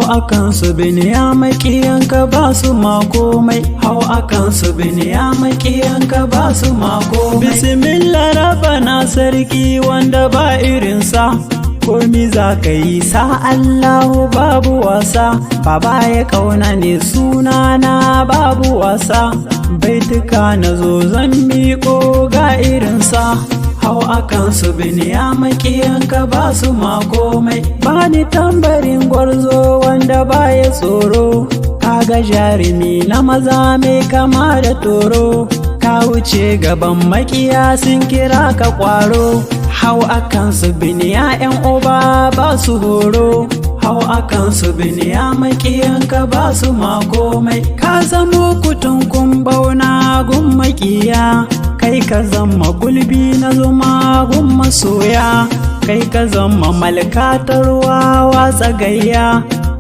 akan su biniya makiyanka ba su ma komai, hau akan su biniya makiyanka ba su ma komai. Bismillah rabbana sarki wanda ba irinsa, komi za ka yi sa Allahu babu wasa, baba ya kauna ne sunana babu wasa, baituka na zo zan miƙo ga irinsa. Hau akan su biniya makiyanka ba su ma komai, bani tambarin gwarzo wanda baya tsoro, kaga jarumi na maza mai kama da toro, ka wuce gaban makiya sun kira ka kwaro. Hau akan su biniya yan uba ba su horo, hau akan su biniya makiyanka ba su ma komai, ka zamo kutunkun bauna gun makiya, kai ka zama gulbi na zuma gun masoya, kai ka zama malkatarwa watsa gayya,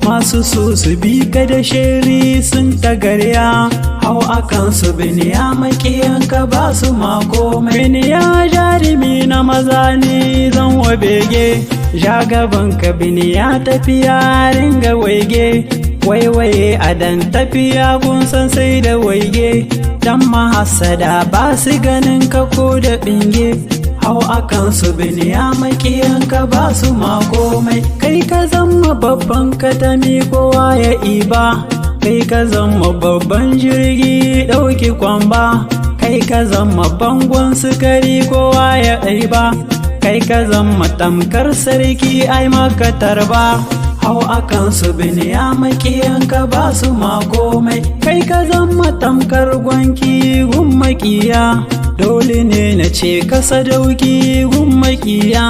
masu so su bi ka da shiri sun tagarya. Hau akan su biniya makiyanka ba su ma komai, biniya jarumi na maza ne zan wa bege, jagaban ka biniya tafiya ringa waige, waiwaye a dan tafiya kun san sai da waige, dan mahasada ba su ganin ka ko da binge. Hau akan su biniya makiyanka ba su ma komai, kai ka zama babban katami kowa ya iba, kai ka zama babban jirgi ɗauki kwamba, kai ka zama bangon sukari kowa ya ɗaiba, kai ka zama tamkar sarki ai maka tarba. Hau akan su biniya makiyanka ba su ma komai, kai ka zama tamkar gwanki gun makiya, dole ne na ce ka sadauki gun makiya,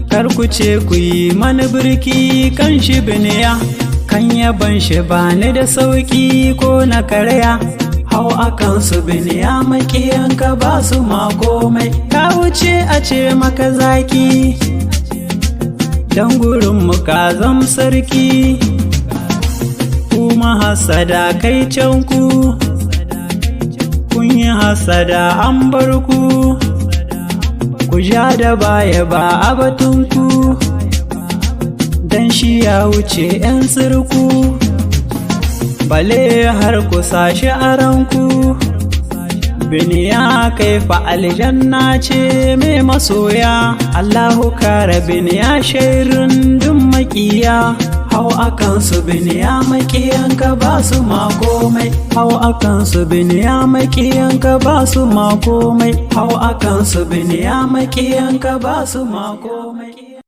kar ku ce ku yi mana birki kan shi biniya, kan yaban shi bani da sauki ko na karya. Hau akan su biniya makiyanka ba su ma komai, ka wuce a ce maka zaki, dan gurin mu ka zam sarki, kuma hasada kai can ku, kun yi hasada an bar ku, ku ja da baya ba a batunku, dan shi ya wuce 'yan tsirku, bale har ku sashi a ranku. Biniya kai fa aljanna ce mai masoya, Allahu kare biniya shairin dun makiya. Hau akan su biniya makiyanka ba su ma komai, hau akan su biniya makiyanka ba su ma komai, hau akan su biniya makiyanka ba su ma komai.